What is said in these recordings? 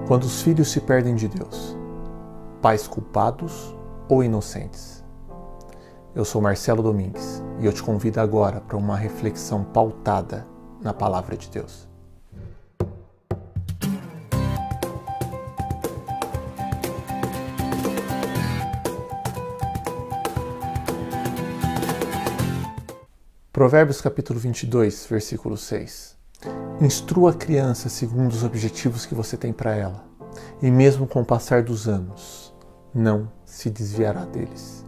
Quando os filhos se perdem de Deus, pais culpados ou inocentes? Eu sou Marcelo Domingues e eu te convido agora para uma reflexão pautada na Palavra de Deus. Provérbios capítulo 22, versículo 6. Instrua a criança segundo os objetivos que você tem para ela, e mesmo com o passar dos anos, não se desviará deles.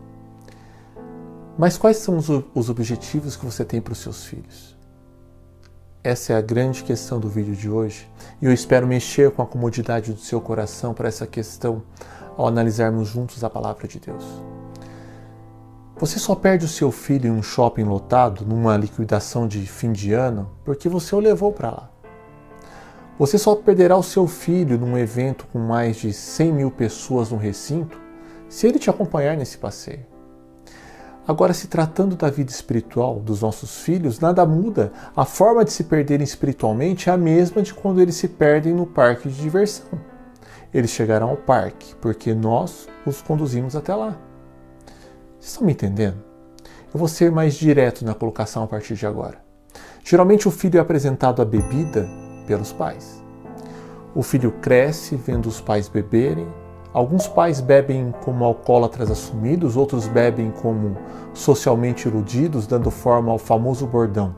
Mas quais são os objetivos que você tem para os seus filhos? Essa é a grande questão do vídeo de hoje, e eu espero mexer com a comodidade do seu coração para essa questão ao analisarmos juntos a Palavra de Deus. Você só perde o seu filho em um shopping lotado, numa liquidação de fim de ano, porque você o levou para lá. Você só perderá o seu filho num evento com mais de 100 mil pessoas no recinto, se ele te acompanhar nesse passeio. Agora, se tratando da vida espiritual dos nossos filhos, nada muda. A forma de se perderem espiritualmente é a mesma de quando eles se perdem no parque de diversão. Eles chegarão ao parque, porque nós os conduzimos até lá. Vocês estão me entendendo? Eu vou ser mais direto na colocação a partir de agora. Geralmente o filho é apresentado à bebida pelos pais. O filho cresce vendo os pais beberem. Alguns pais bebem como alcoólatras assumidos, outros bebem como socialmente iludidos, dando forma ao famoso bordão: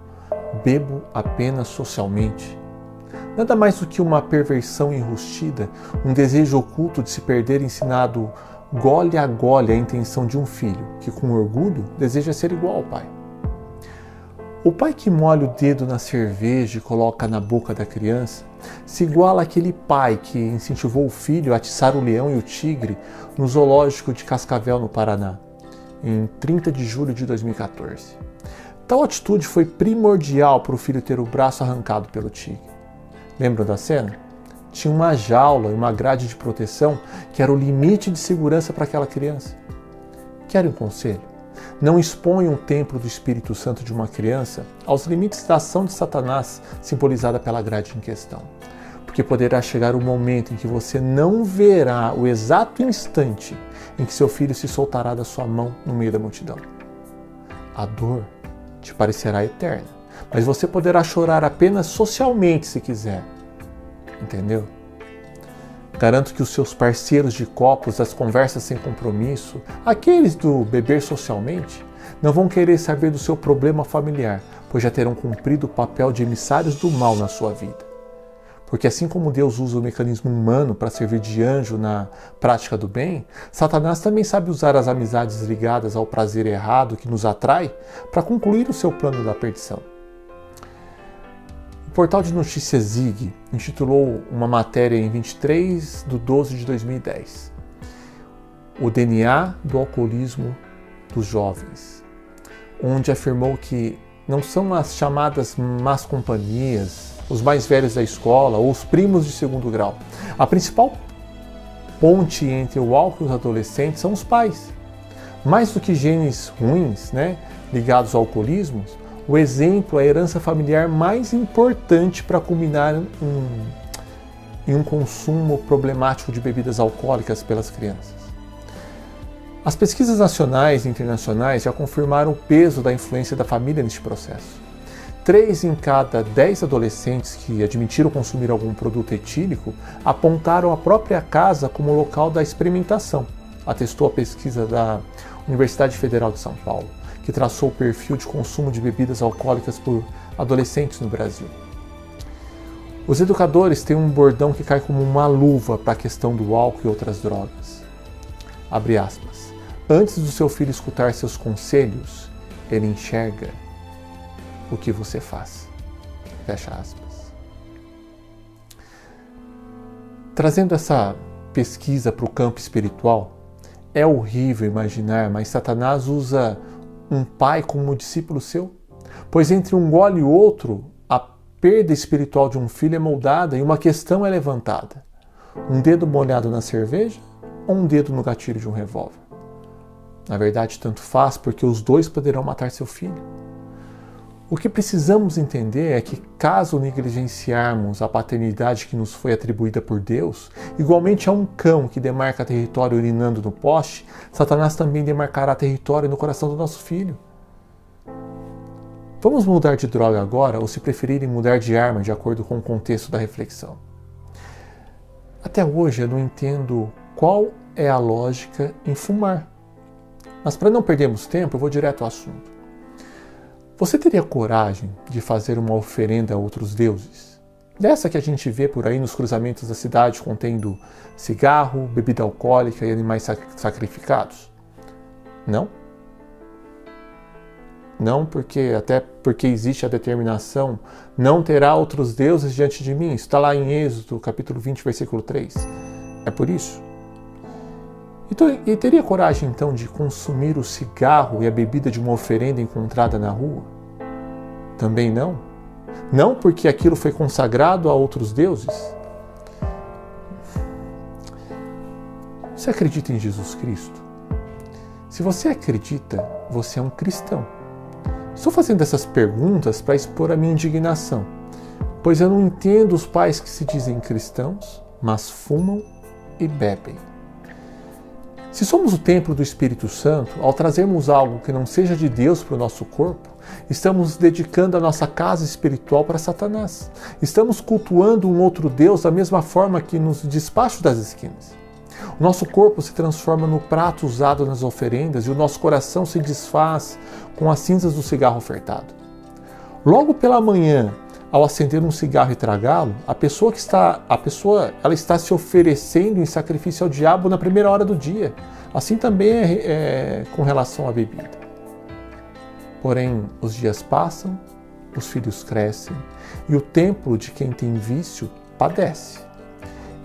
bebo apenas socialmente. Nada mais do que uma perversão enrustida, um desejo oculto de se perder ensinado gole a gole a intenção de um filho que, com orgulho, deseja ser igual ao pai. O pai que molha o dedo na cerveja e coloca na boca da criança se iguala àquele pai que incentivou o filho a atiçar o leão e o tigre no zoológico de Cascavel, no Paraná, em 30 de julho de 2014. Tal atitude foi primordial para o filho ter o braço arrancado pelo tigre. Lembram da cena? Tinha uma jaula e uma grade de proteção que era o limite de segurança para aquela criança. Querem um conselho? Não exponha o templo do Espírito Santo de uma criança aos limites da ação de Satanás, simbolizada pela grade em questão. Porque poderá chegar o momento em que você não verá o exato instante em que seu filho se soltará da sua mão no meio da multidão. A dor te parecerá eterna, mas você poderá chorar apenas socialmente se quiser. Entendeu? Garanto que os seus parceiros de copos, das conversas sem compromisso, aqueles do beber socialmente, não vão querer saber do seu problema familiar, pois já terão cumprido o papel de emissários do mal na sua vida. Porque assim como Deus usa o mecanismo humano para servir de anjo na prática do bem, Satanás também sabe usar as amizades ligadas ao prazer errado que nos atrai para concluir o seu plano da perdição. O portal de notícias Zig intitulou uma matéria em 23/12/2010, O DNA do alcoolismo dos jovens, onde afirmou que não são as chamadas más companhias, os mais velhos da escola ou os primos de segundo grau. A principal ponte entre o álcool e os adolescentes são os pais. Mais do que genes ruins, ligados ao alcoolismo, o exemplo é a herança familiar mais importante para culminar em um consumo problemático de bebidas alcoólicas pelas crianças. As pesquisas nacionais e internacionais já confirmaram o peso da influência da família neste processo. 3 em cada 10 adolescentes que admitiram consumir algum produto etílico apontaram a própria casa como local da experimentação, atestou a pesquisa da Universidade Federal de São Paulo, que traçou o perfil de consumo de bebidas alcoólicas por adolescentes no Brasil. Os educadores têm um bordão que cai como uma luva para a questão do álcool e outras drogas. Abre aspas. Antes do seu filho escutar seus conselhos, ele enxerga o que você faz. Fecha aspas. Trazendo essa pesquisa para o campo espiritual, é horrível imaginar, mas Satanás usa um pai como discípulo seu? Pois entre um gole e outro, a perda espiritual de um filho é moldada e uma questão é levantada. Um dedo molhado na cerveja ou um dedo no gatilho de um revólver? Na verdade, tanto faz, porque os dois poderão matar seu filho. O que precisamos entender é que, caso negligenciarmos a paternidade que nos foi atribuída por Deus, igualmente a um cão que demarca território urinando no poste, Satanás também demarcará território no coração do nosso filho. Vamos mudar de droga agora, ou se preferirem mudar de arma de acordo com o contexto da reflexão. Até hoje eu não entendo qual é a lógica em fumar. Mas para não perdermos tempo, eu vou direto ao assunto. Você teria coragem de fazer uma oferenda a outros deuses? Dessa que a gente vê por aí nos cruzamentos da cidade contendo cigarro, bebida alcoólica e animais sacrificados? Não? Não, até porque existe a determinação, não terá outros deuses diante de mim. Isso está lá em Êxodo, capítulo 20, versículo 3. É por isso. E teria coragem, então, de consumir o cigarro e a bebida de uma oferenda encontrada na rua? Também não? Não porque aquilo foi consagrado a outros deuses? Você acredita em Jesus Cristo? Se você acredita, você é um cristão. Estou fazendo essas perguntas para expor a minha indignação, pois eu não entendo os pais que se dizem cristãos, mas fumam e bebem. Se somos o templo do Espírito Santo, ao trazermos algo que não seja de Deus para o nosso corpo, estamos dedicando a nossa casa espiritual para Satanás. Estamos cultuando um outro Deus da mesma forma que nos despachos das esquinas. O nosso corpo se transforma no prato usado nas oferendas e o nosso coração se desfaz com as cinzas do cigarro ofertado. Logo pela manhã, ao acender um cigarro e tragá-lo, a pessoa está se oferecendo em sacrifício ao diabo na primeira hora do dia. Assim também é com relação à bebida. Porém, os dias passam, os filhos crescem e o templo de quem tem vício padece.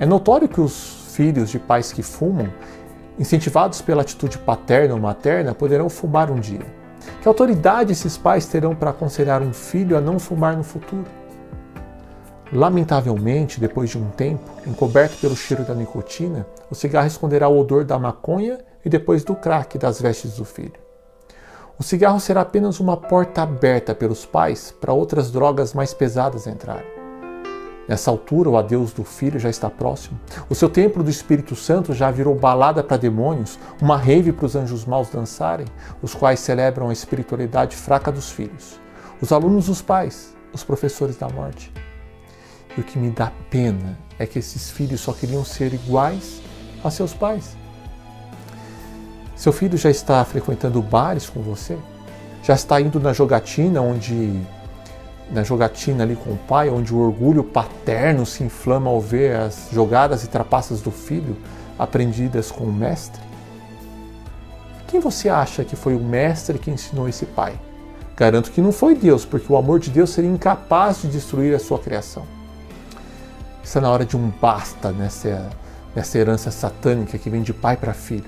É notório que os filhos de pais que fumam, incentivados pela atitude paterna ou materna, poderão fumar um dia. Que autoridade esses pais terão para aconselhar um filho a não fumar no futuro? Lamentavelmente, depois de um tempo, encoberto pelo cheiro da nicotina, o cigarro esconderá o odor da maconha e depois do crack das vestes do filho. O cigarro será apenas uma porta aberta pelos pais para outras drogas mais pesadas entrarem. Nessa altura, o adeus do filho já está próximo. O seu templo do Espírito Santo já virou balada para demônios, uma rave para os anjos maus dançarem, os quais celebram a espiritualidade fraca dos filhos, os alunos dos pais, os professores da morte. E o que me dá pena é que esses filhos só queriam ser iguais a seus pais. Seu filho já está frequentando bares com você? Já está indo na jogatina ali com o pai, onde o orgulho paterno se inflama ao ver as jogadas e trapaças do filho aprendidas com o mestre? Quem você acha que foi o mestre que ensinou esse pai? Garanto que não foi Deus, porque o amor de Deus seria incapaz de destruir a sua criação. Está na hora de um basta nessa herança satânica que vem de pai para filho.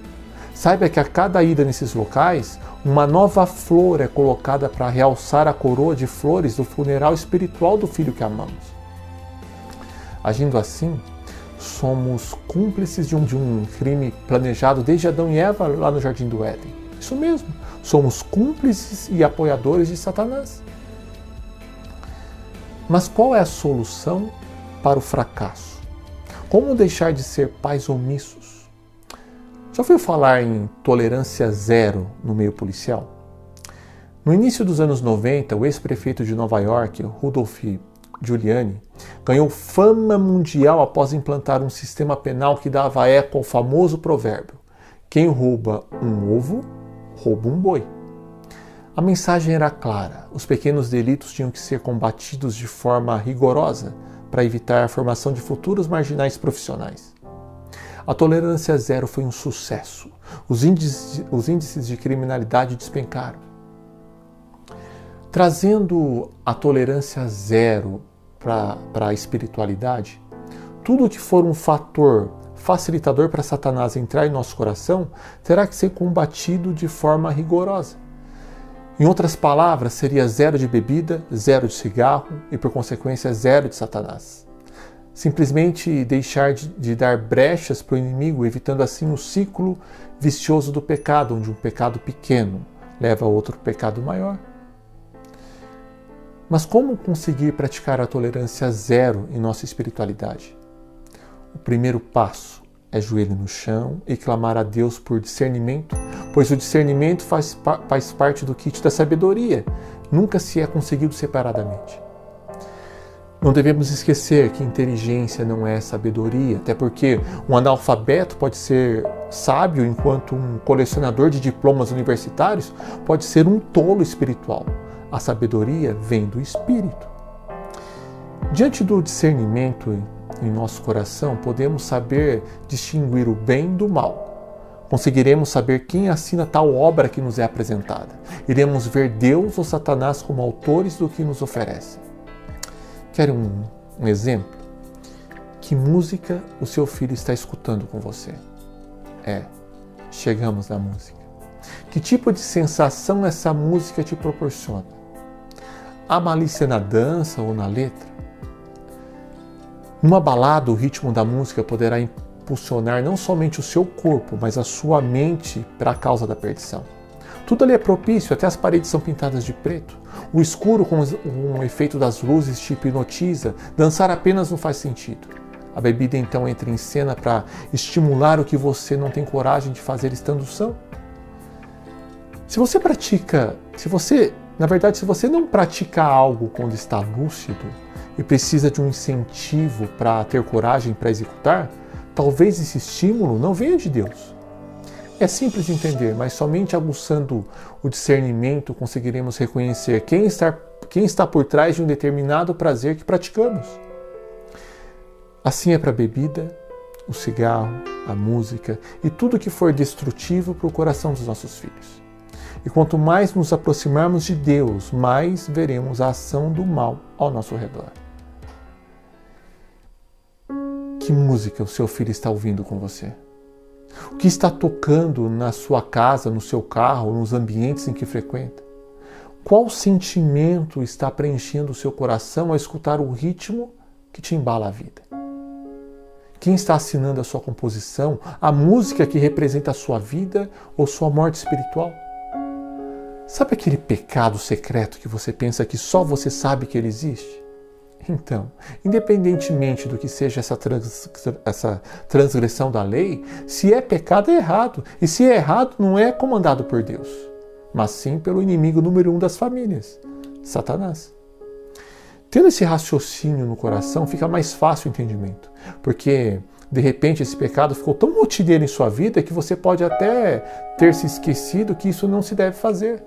Saiba que a cada ida nesses locais, uma nova flor é colocada para realçar a coroa de flores do funeral espiritual do filho que amamos. Agindo assim, somos cúmplices de um crime planejado desde Adão e Eva lá no Jardim do Éden. Isso mesmo, somos cúmplices e apoiadores de Satanás. Mas qual é a solução para o fracasso? Como deixar de ser pais omissos? Já ouviu falar em tolerância zero no meio policial? No início dos anos 90, o ex-prefeito de Nova York, Rudolph Giuliani, ganhou fama mundial após implantar um sistema penal que dava eco ao famoso provérbio: quem rouba um ovo, rouba um boi. A mensagem era clara: os pequenos delitos tinham que ser combatidos de forma rigorosa para evitar a formação de futuros marginais profissionais. A tolerância zero foi um sucesso. Os índices de criminalidade despencaram. Trazendo a tolerância zero para a espiritualidade, tudo que for um fator facilitador para Satanás entrar em nosso coração terá que ser combatido de forma rigorosa. Em outras palavras, seria zero de bebida, zero de cigarro e, por consequência, zero de Satanás. Simplesmente deixar de dar brechas para o inimigo, evitando assim o ciclo vicioso do pecado, onde um pecado pequeno leva a outro pecado maior. Mas como conseguir praticar a tolerância zero em nossa espiritualidade? O primeiro passo é joelho no chão e clamar a Deus por discernimento, pois o discernimento faz parte do kit da sabedoria, nunca se é conseguido separadamente. Não devemos esquecer que inteligência não é sabedoria, até porque um analfabeto pode ser sábio, enquanto um colecionador de diplomas universitários pode ser um tolo espiritual. A sabedoria vem do Espírito. Diante do discernimento em nosso coração, podemos saber distinguir o bem do mal. Conseguiremos saber quem assina tal obra que nos é apresentada. Iremos ver Deus ou Satanás como autores do que nos oferecem. Quer um exemplo? Que música o seu filho está escutando com você? Chegamos na música. Que tipo de sensação essa música te proporciona? Há malícia na dança ou na letra? Numa balada, o ritmo da música poderá impulsionar não somente o seu corpo, mas a sua mente para a causa da perdição. Tudo ali é propício, até as paredes são pintadas de preto. O escuro com o efeito das luzes te hipnotiza, dançar apenas não faz sentido. A bebida então entra em cena para estimular o que você não tem coragem de fazer estando são. Se você não pratica algo quando está lúcido e precisa de um incentivo para ter coragem para executar, talvez esse estímulo não venha de Deus. É simples de entender, mas somente aguçando o discernimento conseguiremos reconhecer quem está por trás de um determinado prazer que praticamos. Assim é para a bebida, o cigarro, a música e tudo que for destrutivo para o coração dos nossos filhos. E quanto mais nos aproximarmos de Deus, mais veremos a ação do mal ao nosso redor. Que música o seu filho está ouvindo com você? O que está tocando na sua casa, no seu carro, nos ambientes em que frequenta? Qual sentimento está preenchendo o seu coração ao escutar o ritmo que te embala a vida? Quem está assinando a sua composição, a música que representa a sua vida ou sua morte espiritual? Sabe aquele pecado secreto que você pensa que só você sabe que ele existe? Então, independentemente do que seja essa transgressão da lei, se é pecado é errado. E se é errado, não é comandado por Deus, mas sim pelo inimigo número 1 das famílias, Satanás. Tendo esse raciocínio no coração, fica mais fácil o entendimento, porque de repente esse pecado ficou tão rotineiro em sua vida que você pode até ter se esquecido que isso não se deve fazer.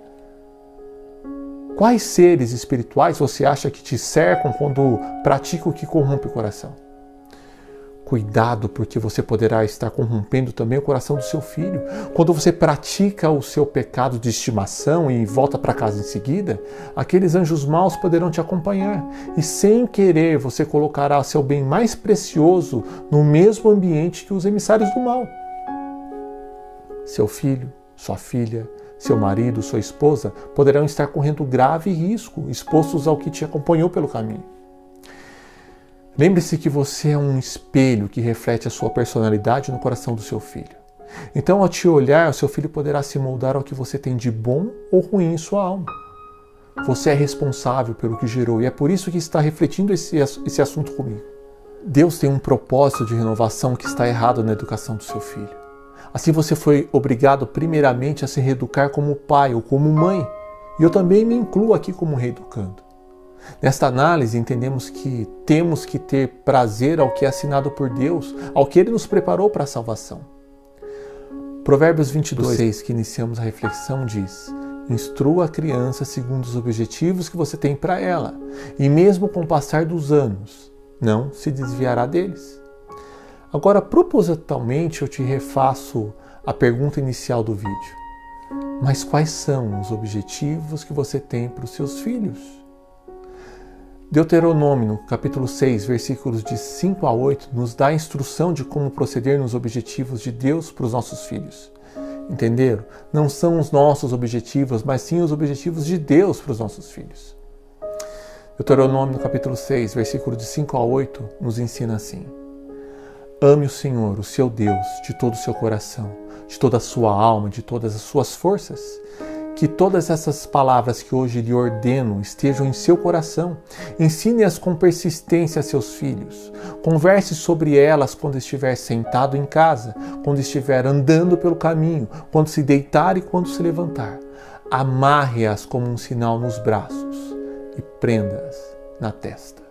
Quais seres espirituais você acha que te cercam quando pratica o que corrompe o coração? Cuidado, porque você poderá estar corrompendo também o coração do seu filho. Quando você pratica o seu pecado de estimação e volta para casa em seguida, aqueles anjos maus poderão te acompanhar. E sem querer, você colocará seu bem mais precioso no mesmo ambiente que os emissários do mal. Seu filho, sua filha, seu marido, sua esposa poderão estar correndo grave risco, expostos ao que te acompanhou pelo caminho. Lembre-se que você é um espelho que reflete a sua personalidade no coração do seu filho. Então, ao te olhar, o seu filho poderá se moldar ao que você tem de bom ou ruim em sua alma. Você é responsável pelo que gerou e é por isso que está refletindo esse assunto comigo. Deus tem um propósito de renovação que está errado na educação do seu filho. Assim você foi obrigado primeiramente a se reeducar como pai ou como mãe. E eu também me incluo aqui como reeducando. Nesta análise entendemos que temos que ter prazer ao que é assinado por Deus, ao que Ele nos preparou para a salvação. Provérbios 22, que iniciamos a reflexão, diz: instrua a criança segundo os objetivos que você tem para ela, e mesmo com o passar dos anos, não se desviará deles. Agora, propositalmente, eu te refaço a pergunta inicial do vídeo. Mas quais são os objetivos que você tem para os seus filhos? Deuteronômio, no capítulo 6, versículos de 5 a 8, nos dá a instrução de como proceder nos objetivos de Deus para os nossos filhos. Entenderam? Não são os nossos objetivos, mas sim os objetivos de Deus para os nossos filhos. Deuteronômio, no capítulo 6, versículos de 5 a 8, nos ensina assim: ame o Senhor, o seu Deus, de todo o seu coração, de toda a sua alma, de todas as suas forças. Que todas essas palavras que hoje lhe ordeno estejam em seu coração. Ensine-as com persistência a seus filhos. Converse sobre elas quando estiver sentado em casa, quando estiver andando pelo caminho, quando se deitar e quando se levantar. Amarre-as como um sinal nos braços e prenda-as na testa.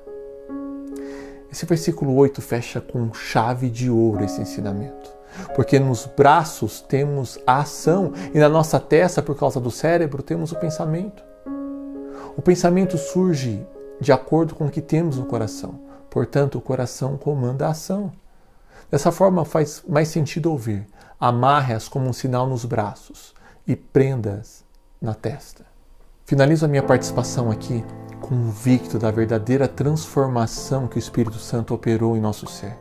Esse versículo 8 fecha com chave de ouro esse ensinamento. Porque nos braços temos a ação e na nossa testa, por causa do cérebro, temos o pensamento. O pensamento surge de acordo com o que temos no coração. Portanto, o coração comanda a ação. Dessa forma faz mais sentido ouvir: amarre-as como um sinal nos braços e prenda-as na testa. Finalizo a minha participação aqui convicto da verdadeira transformação que o Espírito Santo operou em nosso ser.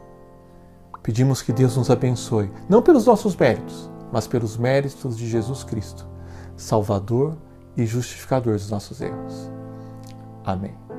Pedimos que Deus nos abençoe, não pelos nossos méritos, mas pelos méritos de Jesus Cristo, Salvador e justificador dos nossos erros. Amém.